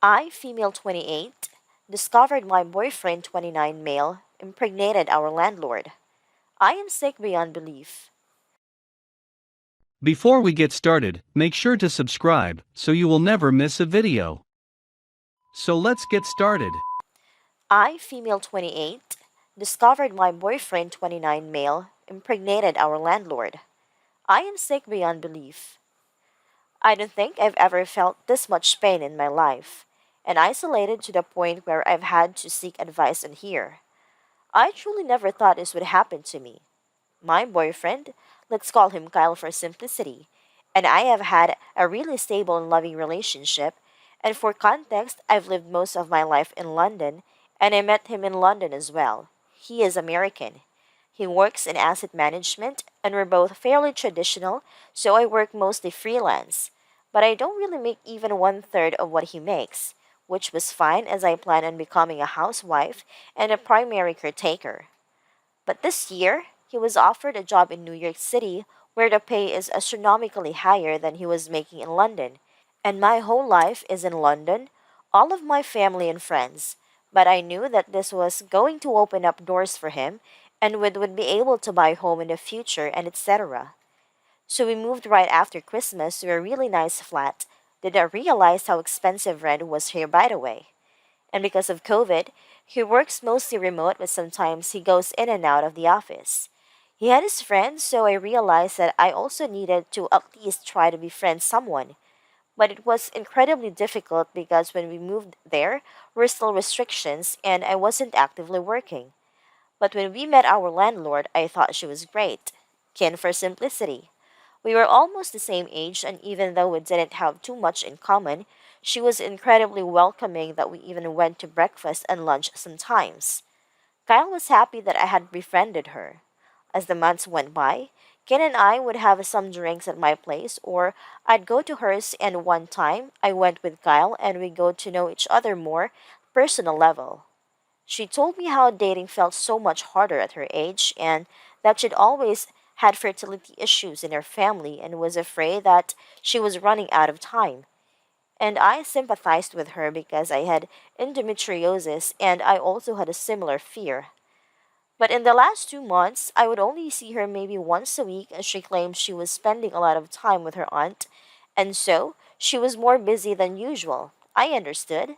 I, female 28, discovered my boyfriend 29 male impregnated our landlord. I am sick beyond belief. Before we get started, make sure to subscribe so you will never miss a video. So let's get started. I, female 28, discovered my boyfriend 29 male impregnated our landlord. I am sick beyond belief. I don't think I've ever felt this much pain in my life, and isolated to the point where I've had to seek advice and hear. I truly never thought this would happen to me. My boyfriend, let's call him Kyle for simplicity, and I have had a really stable and loving relationship, and for context, I've lived most of my life in London, and I met him in London as well. He is American. He works in asset management, and we're both fairly traditional, so I work mostly freelance. But I don't really make even one third of what he makes, which was fine as I plan on becoming a housewife and a primary caretaker. But this year, he was offered a job in New York City where the pay is astronomically higher than he was making in London. And my whole life is in London, all of my family and friends. But I knew that this was going to open up doors for him and would be able to buy a home in the future and etc. So we moved right after Christmas to a really nice flat. Did I realize how expensive rent was here, by the way? And because of COVID, he works mostly remote, but sometimes he goes in and out of the office. He had his friends, so I realized that I also needed to at least try to befriend someone. But it was incredibly difficult because when we moved there, were still restrictions and I wasn't actively working. But when we met our landlord, I thought she was great. Kin for simplicity. We were almost the same age, and even though we didn't have too much in common, she was incredibly welcoming that we even went to breakfast and lunch sometimes. Kyle was happy that I had befriended her. As the months went by, Ken and I would have some drinks at my place, or I'd go to hers, and one time I went with Kyle and we got to know each other more personal level. She told me how dating felt so much harder at her age and that she'd always had fertility issues in her family and was afraid that she was running out of time. And I sympathized with her because I had endometriosis and I also had a similar fear. But in the last 2 months, I would only see her maybe once a week as she claimed she was spending a lot of time with her aunt, and so she was more busy than usual. I understood.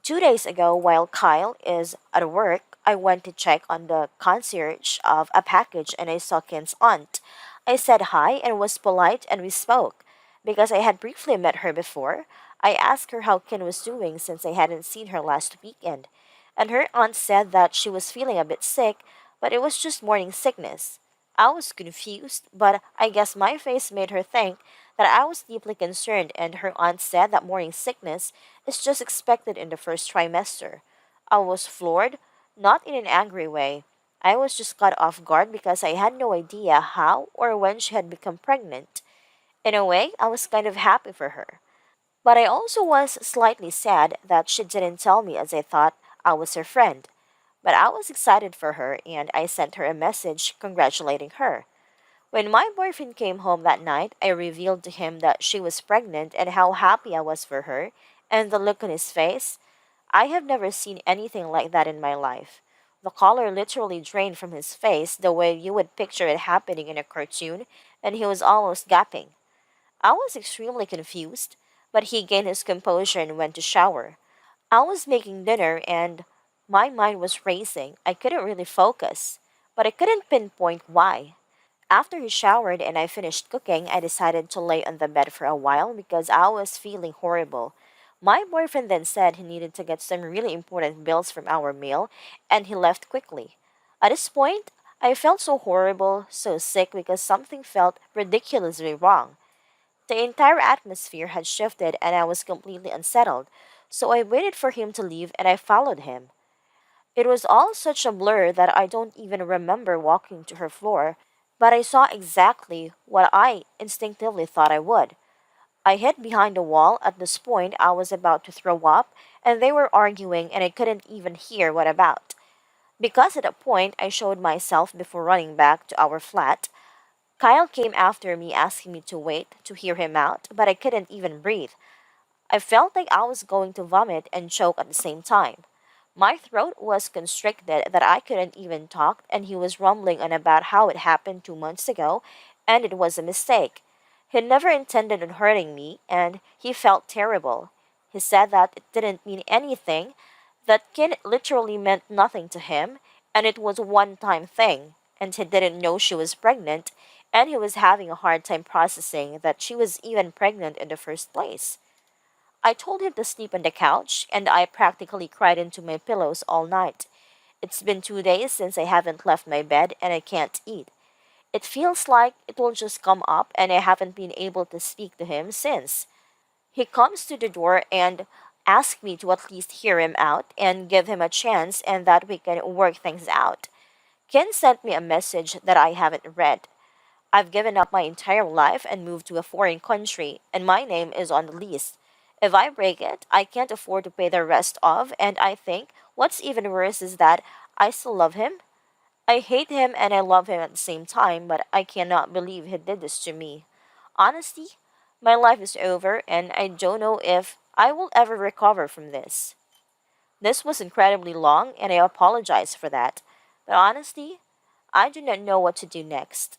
2 days ago, while Kyle is at work, I went to check on the concierge of a package and I saw Ken's aunt. I said hi and was polite and we spoke. Because I had briefly met her before, I asked her how Ken was doing since I hadn't seen her last weekend. And her aunt said that she was feeling a bit sick, but it was just morning sickness. I was confused, but I guess my face made her think that I was deeply concerned, and her aunt said that morning sickness is just expected in the first trimester. I was floored, not in an angry way. I was just caught off guard because I had no idea how or when she had become pregnant. In a way, I was kind of happy for her. But I also was slightly sad that she didn't tell me as I thought I was her friend. But I was excited for her and I sent her a message congratulating her. When my boyfriend came home that night, I revealed to him that she was pregnant and how happy I was for her, and the look on his face. I have never seen anything like that in my life. The color literally drained from his face the way you would picture it happening in a cartoon, and he was almost gapping. I was extremely confused, but he gained his composure and went to shower. I was making dinner and my mind was racing. I couldn't really focus, but I couldn't pinpoint why. After he showered and I finished cooking, I decided to lay on the bed for a while because I was feeling horrible. My boyfriend then said he needed to get some really important bills from our meal, and he left quickly. At this point, I felt so horrible, so sick because something felt ridiculously wrong. The entire atmosphere had shifted and I was completely unsettled, so I waited for him to leave and I followed him. It was all such a blur that I don't even remember walking to her floor, but I saw exactly what I instinctively thought I would. I hid behind a wall. At this point, I was about to throw up, and they were arguing, and I couldn't even hear what about. Because at that point, I showed myself before running back to our flat. Kyle came after me asking me to wait to hear him out, but I couldn't even breathe. I felt like I was going to vomit and choke at the same time. My throat was constricted that I couldn't even talk, and he was rumbling on about how it happened 2 months ago, and it was a mistake. He never intended on hurting me, and he felt terrible. He said that it didn't mean anything, that Kin literally meant nothing to him, and it was a one-time thing, and he didn't know she was pregnant, and he was having a hard time processing that she was even pregnant in the first place. I told him to sleep on the couch, and I practically cried into my pillows all night. It's been 2 days since I haven't left my bed, and I can't eat. It feels like it will just come up, and I haven't been able to speak to him since. He comes to the door and asks me to at least hear him out and give him a chance and that we can work things out. Ken sent me a message that I haven't read. I've given up my entire life and moved to a foreign country, and my name is on the list. If I break it, I can't afford to pay the rest of, and I think what's even worse is that I still love him. I hate him and I love him at the same time, but I cannot believe he did this to me. Honestly, my life is over, and I don't know if I will ever recover from this. This was incredibly long, and I apologize for that. But honestly, I do not know what to do next.